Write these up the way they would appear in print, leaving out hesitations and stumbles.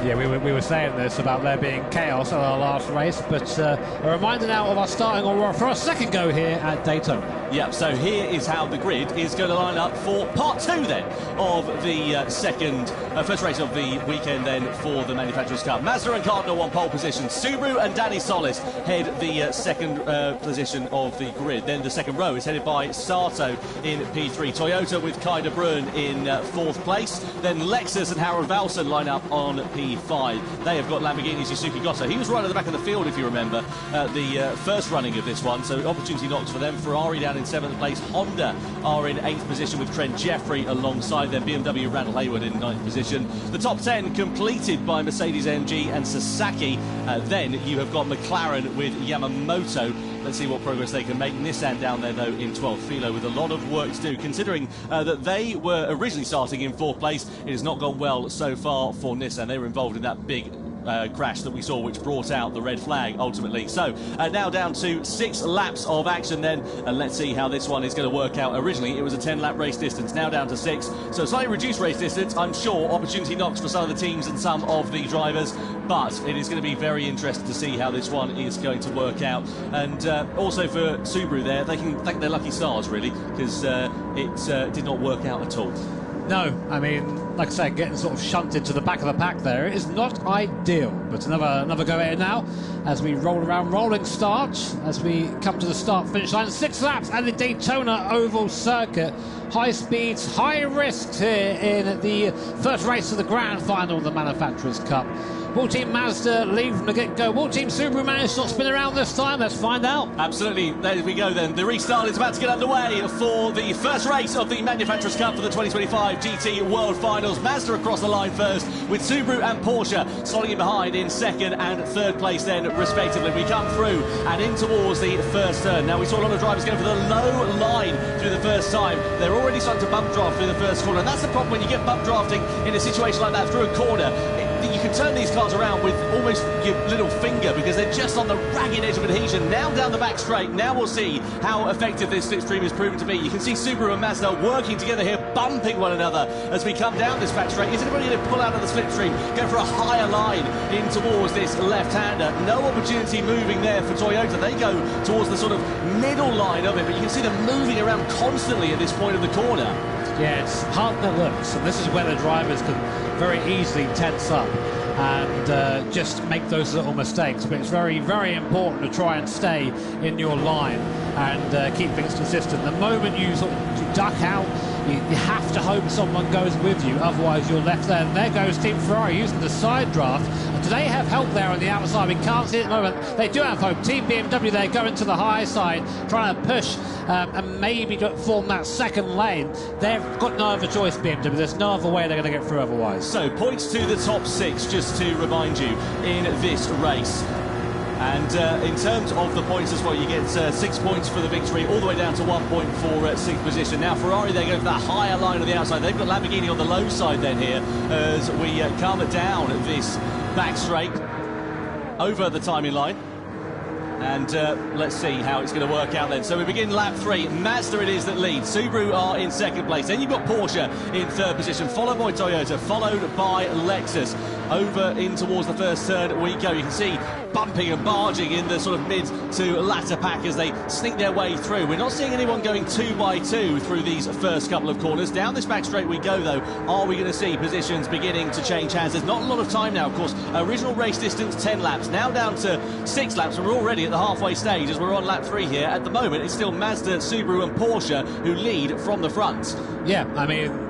Yeah, we were saying this about there being chaos at our last race, but a reminder now of our starting order for our second go here at Daytona. Yeah, so here is how the grid is going to line up for part two then of the first race of the weekend then for the Manufacturers' Cup. Mazda and Cardinal on pole position. Subaru and Danny Solis head the second position of the grid. Then the second row is headed by Sato in P3. Toyota with Kai de Bruin in fourth place. Then Lexus and Harold Valson line up on P5. They have got Lamborghini's Yusuke Goto. He was right at the back of the field, if you remember, the first running of this one. So opportunity knocks for them. Ferrari down in seventh place. Honda are in eighth position with Trent Jeffrey alongside them. BMW Randall Hayward in ninth position. The top 10 completed by Mercedes-AMG and Sasaki. Then you have got McLaren with Yamamoto. Let's see what progress they can make. Nissan down there, though, in 12th. Philo with a lot of work to do, considering that they were originally starting in fourth place. It has not gone well so far for Nissan. They were involved in that big crash that we saw, which brought out the red flag ultimately. So now down to 6 laps of action then, and let's see how this one is going to work out. Originally it was a 10-lap race distance, now down to 6, so slightly reduced race distance. I'm sure opportunity knocks for some of the teams and some of the drivers, but it is going to be very interesting to see how this one is going to work out. And also for Subaru there, they can thank their lucky stars really, because it did not work out at all. No, I mean, like I said, getting sort of shunted to the back of the pack there is not ideal. But another go at it now as we roll around, rolling start, as we come to the start-finish line. 6 laps at the Daytona Oval Circuit. High speeds, high risks here in the first race of the grand final of the Manufacturers' Cup. Will Team Mazda lead from the get-go? Will Team Subaru manage to not spin around this time? Let's find out. Absolutely. There we go then. The restart is about to get underway for the first race of the Manufacturers' Cup for the 2025 GT World Finals. Mazda across the line first, with Subaru and Porsche slotting in behind in second and third place then, respectively. We come through and in towards the first turn. Now, we saw a lot of drivers going for the low line through the first time. They're already starting to bump draft through the first corner, and that's the problem when you get bump drafting in a situation like that through a corner. You can turn these cars around with almost your little finger because they're just on the ragged edge of adhesion. Now down the back straight. Now we'll see how effective this slipstream is proven to be. You can see Subaru and Mazda working together here, bumping one another as we come down this back straight. Is anybody going to pull out of the slipstream, go for a higher line in towards this left-hander? No opportunity moving there for Toyota. They go towards the sort of middle line of it, but you can see them moving around constantly at this point of the corner. Yeah, it's hard that looks, and this is where the drivers can very easily tense up and just make those little mistakes. But it's very, very important to try and stay in your line and keep things consistent. The moment you sort of duck out, you have to hope someone goes with you, otherwise you're left there. And there goes Team Ferrari using the side draft. Do they have help there on the outside? We can't see it at the moment. They do have hope. Team BMW, they're going to the high side, trying to push and maybe form that second lane. They've got no other choice, BMW. There's no other way they're going to get through otherwise. So, points to the top 6, just to remind you, in this race. And in terms of the points as well, you get 6 points for the victory, all the way down to 1 point for 6th position. Now Ferrari, they go for that higher line on the outside. They've got Lamborghini on the low side then here as we come down this back straight over the timing line. And let's see how it's going to work out then. So we begin lap 3. Mazda it is that leads. Subaru are in second place. Then you've got Porsche in third position, followed by Toyota, followed by Lexus. Over in towards the first turn we go. You can see bumping and barging in the sort of mid to latter pack as they sneak their way through. We're not seeing anyone going 2 by 2 through these first couple of corners. Down this back straight we go, though. Are we going to see positions beginning to change hands? There's not a lot of time now, of course. Original race distance 10 laps, now down to 6 laps, and we're already at the halfway stage as we're on lap 3 here. At the moment, it's still Mazda, Subaru and Porsche who lead from the front. Yeah, I mean,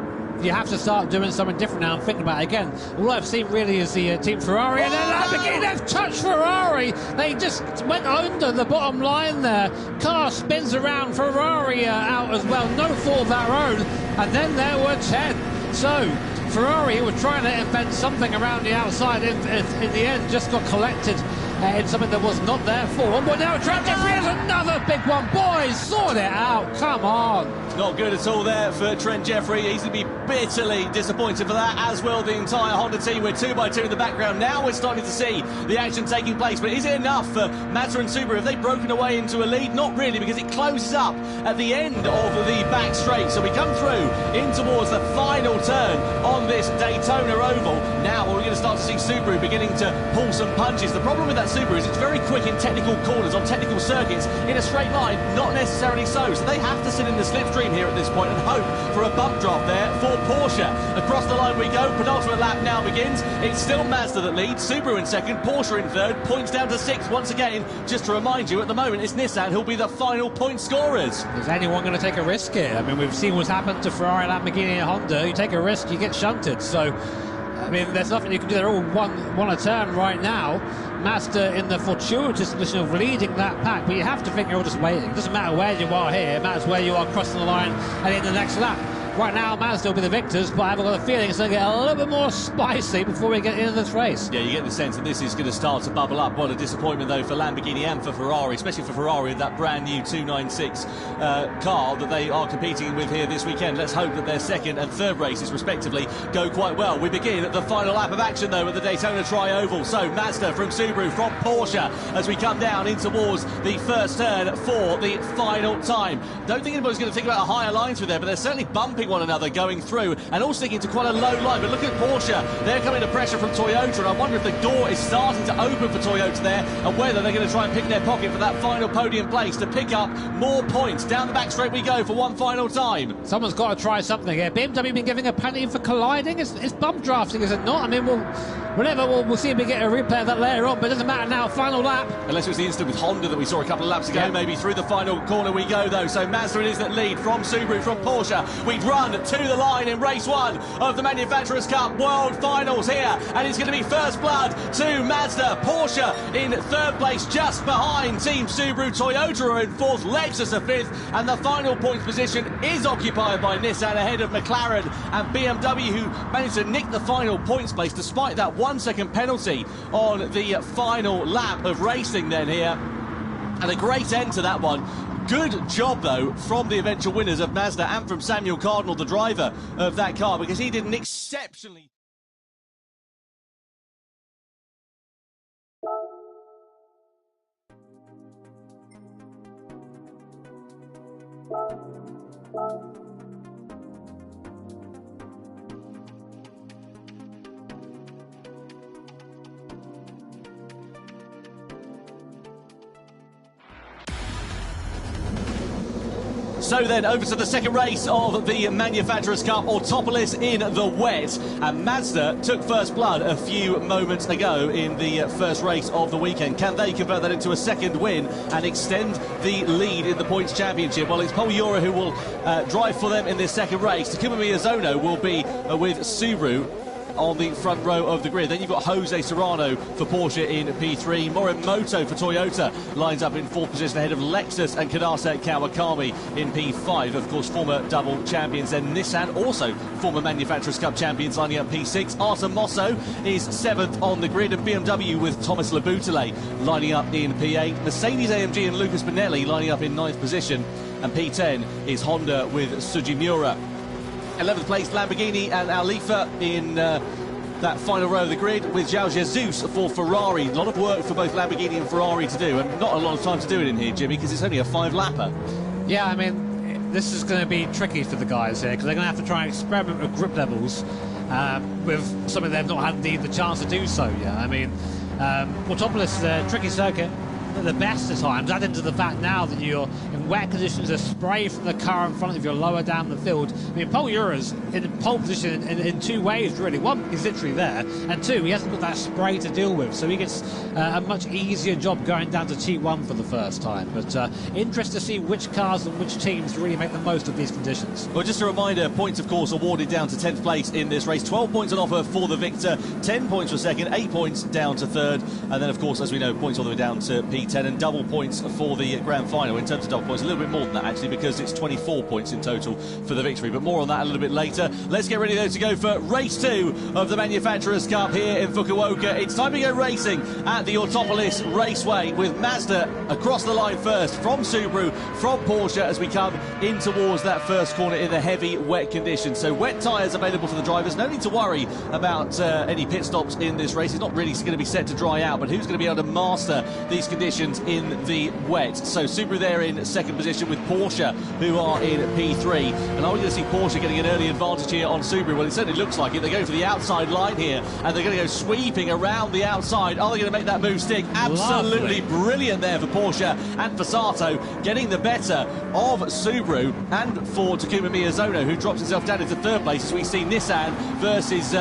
you have to start doing something different now and thinking about it again. All I've seen really is the Team Ferrari, and then Lamborghini, they've touched Ferrari. They just went under the bottom line there. Car spins around, Ferrari out as well, no fault of their own. And then there were 10. so. Ferrari were trying to invent something around the outside. In the end, just got collected in something that was not their fault. But now Trent Jeffrey has another big one. Boys, sort it out. Come on. Not good at all there for Trent Jeffrey. He's going to be bitterly disappointed for that, as will the entire Honda team. We're 2x2 in the background. Now we're starting to see the action taking place. But is it enough for Mazda and Subaru? Have they broken away into a lead? Not really, because it closes up at the end of the back straight. So we come through in towards the final turn on this Daytona Oval. Now we're going to start to see Subaru beginning to pull some punches. The problem with that Subaru is it's very quick in technical corners, on technical circuits. In a straight line, not necessarily so. So they have to sit in the slipstream here at this point and hope for a bump drop there for Porsche. Across the line we go. Penultimate lap now begins. It's still Mazda that leads, Subaru in second, Porsche in third, points down to 6 once again. Just to remind you, at the moment it's Nissan who'll be the final point scorers. Is anyone going to take a risk here? I mean, we've seen what's happened to Ferrari, Lamborghini and Honda. You take a risk, you get shunted. So, I mean, there's nothing you can do. They're all one a turn right now. Mazda in the fortuitous position of leading that pack, but you have to think you're all just waiting. It doesn't matter where you are here, it matters where you are crossing the line and in the next lap. Right now, Mazda will be the victors, but I've got a feeling it's going to get a little bit more spicy before we get into this race. Yeah, you get the sense that this is going to start to bubble up. What a disappointment, though, for Lamborghini and for Ferrari, especially for Ferrari with that brand new 296 car that they are competing with here this weekend. Let's hope that their second and third races, respectively, go quite well. We begin at the final lap of action, though, at the Daytona Tri-Oval. So, Mazda from Subaru, from Porsche, as we come down in towards the first turn for the final time. Don't think anybody's going to think about a higher line through there, but they're certainly bumping one another going through and all sticking to quite a low line. But look at Porsche, they're coming to pressure from Toyota, and I wonder if the door is starting to open for Toyota there, and whether they're going to try and pick their pocket for that final podium place to pick up more points. Down the back straight we go for one final time. Someone's got to try something here. BMW been giving a penalty for colliding. It's bump drafting, is it not? I mean, we'll see if we get a replay of that later on, but it doesn't matter now. Final lap. Unless it was the incident with Honda that we saw a couple of laps ago, maybe. Through the final corner we go, though. So Mazda it is that lead from Subaru, from Porsche. We run to the line in race one of the Manufacturers' Cup World Finals here, and it's going to be first blood to Mazda. Porsche in third place, just behind Team Subaru. Toyota are in fourth, Lexus are fifth, and the final points position is occupied by Nissan ahead of McLaren and BMW, who managed to nick the final points place despite that 1 second penalty on the final lap of racing then here. And a great end to that one. Good job, though, from the eventual winners of Mazda and from Samuel Cardinal, the driver of that car, because he did an exceptionally... So then, over to the second race of the Manufacturers' Cup, Autopolis in the wet. And Mazda took first blood a few moments ago in the first race of the weekend. Can they convert that into a second win and extend the lead in the points championship? Well, it's Paul Ura who will drive for them in this second race. Takuma Miyazono will be with Subaru on the front row of the grid. Then you've got Jose Serrano for Porsche in P3. Morimoto for Toyota lines up in fourth position ahead of Lexus and Kadase Kawakami in P5. Of course, former double champions. Then Nissan, also former Manufacturers' Cup champions, lining up P6. Arta Mosso is seventh on the grid, and BMW with Thomas Labutale lining up in P8. Mercedes-AMG and Lucas Bonelli lining up in ninth position, and P10 is Honda with Sugimura. 11th place Lamborghini and Alifa in that final row of the grid, with João Jesus for Ferrari. A lot of work for both Lamborghini and Ferrari to do, and not a lot of time to do it in here, Jimmy, because it's only a 5-lapper. Yeah, I mean, this is going to be tricky for the guys here, because they're going to have to try and experiment with grip levels with something they've not had the chance to do so yet. I mean, Autopolis is a tricky circuit. The best of times, add into the fact now that you're in wet conditions, a spray from the car in front of you lower down the field. I mean, Paul Ura's in pole position in two ways, really. One, he's literally there, and two, he hasn't got that spray to deal with, so he gets a much easier job going down to T1 for the first time. But interesting to see which cars and which teams really make the most of these conditions. Well, just a reminder, points, of course, awarded down to 10th place in this race. 12 points on offer for the victor, 10 points for second, 8 points down to third, and then, of course, as we know, points all the way down to P6 P10 and double points for the grand final. In terms of double points, a little bit more than that actually, because it's 24 points in total for the victory, but more on that a little bit later. Let's get ready though to go for race 2 of the Manufacturers' Cup here in Fukuoka. It's time to go racing at the Autopolis Raceway, with Mazda across the line first from Subaru, from Porsche, as we come in towards that first corner in the heavy wet conditions. So wet tyres available for the drivers. No need to worry about any pit stops in this race. It's not really going to be set to dry out, but who's going to be able to master these conditions in the wet? So Subaru there in second position, with Porsche who are in P3. And are we going to see Porsche getting an early advantage here on Subaru? Well, it certainly looks like it. They're going for the outside line here, and they're going to go sweeping around the outside. Are they going to make that move stick? Absolutely brilliant there for Porsche and for Sato, getting the better of Subaru, and for Takuma Miyazono, who drops himself down into third place, as we see Nissan versus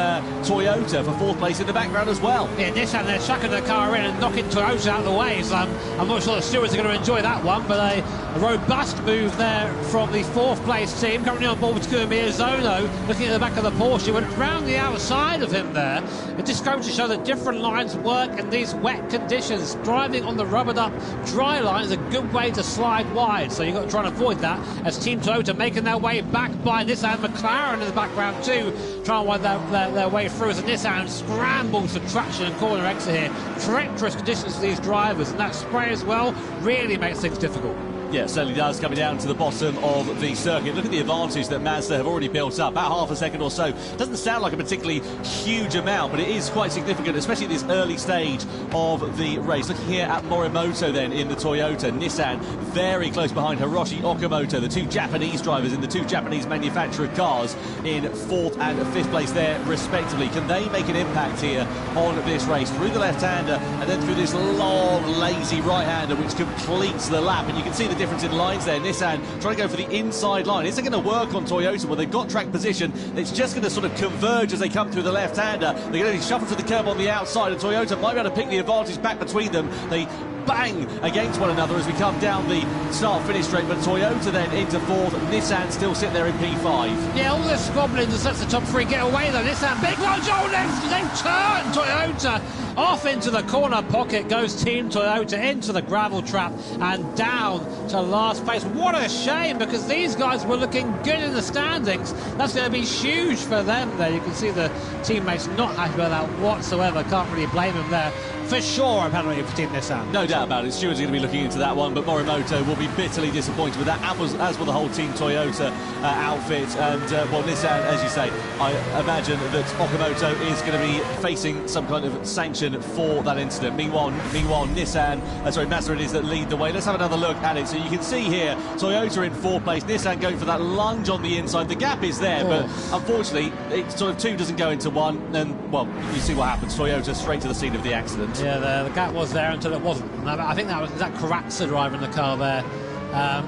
Toyota for fourth place in the background as well. Yeah, Nissan, they're chucking the car in and knocking Toyota out of the way, so I'm not sure the stewards are going to enjoy that one, but a robust move there from the fourth place team. Currently on board with Takuma Miyazono, looking at the back of the Porsche, went round the outside of him there. It just goes to show that different lines work in these wet conditions. Driving on the rubbered up dry line is a good way to slide wide, so you've got to try and avoid that, as Team Toyota making their way back by Nissan. McLaren in the background too, trying to wind their way through, as the Nissan scrambles for traction and corner exit here. Treacherous conditions for these drivers, and that spray as well really makes things difficult. Yeah, it certainly does, coming down to the bottom of the circuit. Look at the advantage that Mazda have already built up, about half a second or so. Doesn't sound like a particularly huge amount, but it is quite significant, especially at this early stage of the race. Looking here at Morimoto then in the Toyota, Nissan very close behind Hiroshi Okamoto, the two Japanese drivers in the two Japanese manufactured cars, in fourth and fifth place there respectively. Can they make an impact here on this race? Through the left-hander and then through this long, lazy right-hander, which completes the lap. And you can see the difference in lines there. Nissan trying to go for the inside line. Is it going to work on Toyota? Well, they've got track position. It's just going to sort of converge as they come through the left-hander. They're going to shuffle to the curb on the outside, and Toyota might be able to pick the advantage back between them. They bang against one another as we come down the start-finish straight, but Toyota then into fourth. Nissan still sitting there in P5. Yeah, all this squabbling just lets the top three get away though. Nissan, big one, Joe left, they've turned Toyota off into the corner pocket, goes Team Toyota into the gravel trap and down to last place. What a shame, because these guys were looking good in the standings. That's going to be huge for them there. You can see the teammates not happy with that whatsoever. Can't really blame them there. For sure, a penalty for Team Nissan. No doubt about it. Stewards are going to be looking into that one, but Morimoto will be bitterly disappointed with that, as will the whole Team Toyota outfit. And, well, Nissan, as you say, I imagine that Okamoto is going to be facing some kind of sanction for that incident. Meanwhile, Mazda it is that lead the way. Let's have another look at it. So you can see here, Toyota in fourth place, Nissan going for that lunge on the inside. The gap is there, but unfortunately, it sort of two doesn't go into one, and, well, you see what happens. Toyota straight to the scene of the accident. Yeah, the gap was there until it wasn't. I think that was Karatsa driving the car there.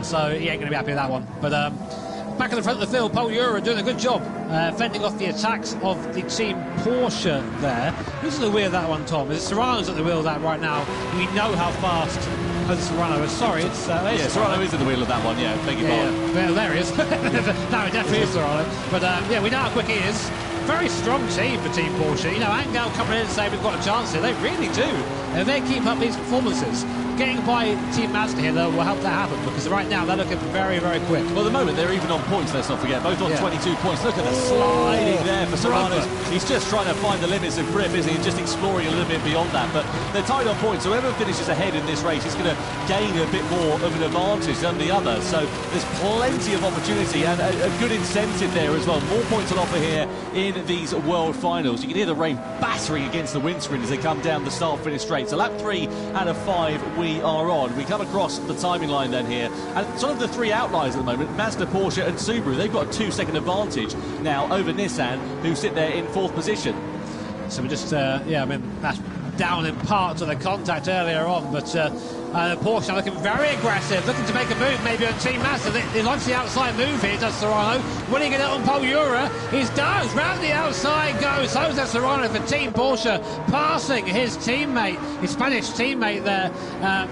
So he ain't going to be happy with that one. But back in the front of the field, Paul Ura doing a good job fending off the attacks of the Team Porsche there. Who's at the wheel of that one, Tom? Is it Serrano's at the wheel of that right now? We know how fast Serrano is. Sorry, it's Serrano is at the wheel of that one, yeah. Beg your pardon. Yeah, there he is. No, it definitely is Serrano. But yeah, we know how quick he is. Very strong team for Team Porsche. You know, Angel coming in and saying we've got a chance here. They really do. If they keep up these performances, getting by Team Mazda here, though, will help that happen, because right now they're looking very, very quick. Well, at the moment, they're even on points, let's not forget. Both on 22 points. Look at the sliding there for Serrano. He's just trying to find the limits of grip, isn't he? Just exploring a little bit beyond that. But they're tied on points. So whoever finishes ahead in this race is going to gain a bit more of an advantage than the other. So there's plenty of opportunity and a good incentive there as well. More points on offer here in these World Finals. You can hear the rain battering against the windscreen as they come down the start-finish straight. So lap 3 out of 5 we are on. We come across the timing line then here, and sort of the three outliers at the moment, Mazda, Porsche and Subaru. They've got a 2-second advantage now over Nissan, who sit there in fourth position. So we're just, that's down in part to the contact earlier on, but Porsche are looking very aggressive, looking to make a move maybe on Team Mazda. He likes the outside move here, does Serrano. Will he get it on Paul Ura? He does. Round the outside goes Jose Serrano for Team Porsche, passing his teammate, his Spanish teammate there,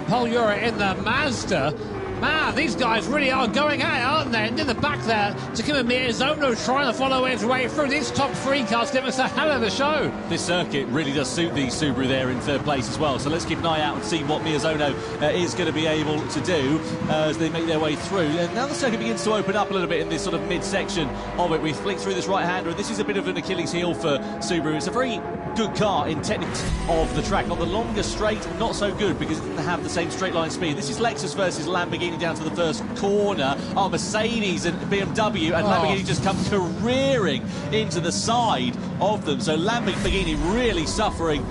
Paul Ura in the Mazda. Man, these guys really are going at it, aren't they? And in the back there, Takuma Miyazono trying to follow his way through. These top three cars giving us a hell of a show. This circuit really does suit the Subaru there in third place as well. So let's keep an eye out and see what Miyazono is going to be able to do as they make their way through. And now the circuit begins to open up a little bit in this sort of mid-section of it. We flick through this right-hander, and this is a bit of an Achilles heel for Subaru. It's a very good car in techniques of the track. On the longer straight, not so good because it doesn't have the same straight line speed. This is Lexus versus Lamborghini down to the first corner. Oh, Mercedes and BMW, and Lamborghini just come careering into the side of them. So Lamborghini really suffering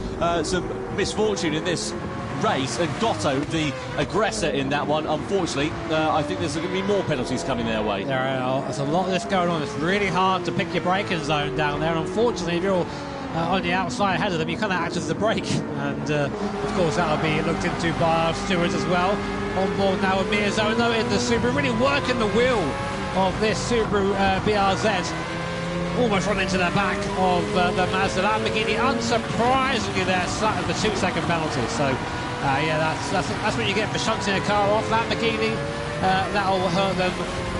some misfortune in this race, and Gotto, the aggressor in that one, unfortunately, I think there's going to be more penalties coming their way. There's a lot of this going on. It's really hard to pick your braking zone down there, and unfortunately, if you're on the outside ahead of them, you kind of act as the brake, and of course that'll be looked into by our stewards as well. On board now with Miyazono in the Subaru, really working the wheel of this Subaru BRZ. Almost run into the back of the Mazda. Lamborghini, unsurprisingly, they're slapped the 2-second penalty. So, yeah, that's what you get for shunting a car off. Lamborghini, that'll hurt them.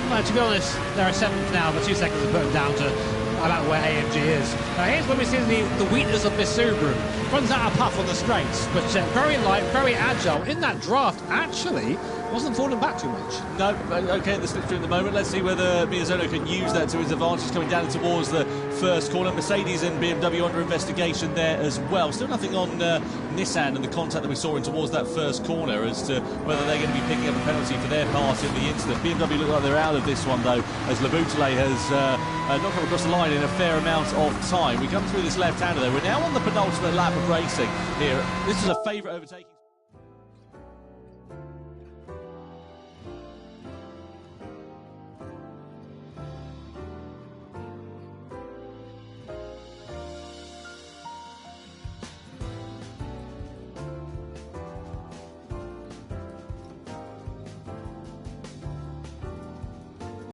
Well, to be honest, they're a 7th now, but 2 seconds to put them down to about where AMG is. Now, here's when we see the weakness of this Subaru. Runs out of puff on the straights, but very light, very agile. In that draft, actually, wasn't falling back too much. No, okay, the slip through in the moment. Let's see whether Miyazono can use that to his advantage coming down towards the first corner. Mercedes and BMW under investigation there as well. Still nothing on Nissan and the contact that we saw in towards that first corner as to whether they're going to be picking up a penalty for their part in the incident. BMW look like they're out of this one, though, as Laboutelet has not come across the line in a fair amount of time. We come through this left-hander, though. We're now on the penultimate lap of racing here. This is a favourite overtaking.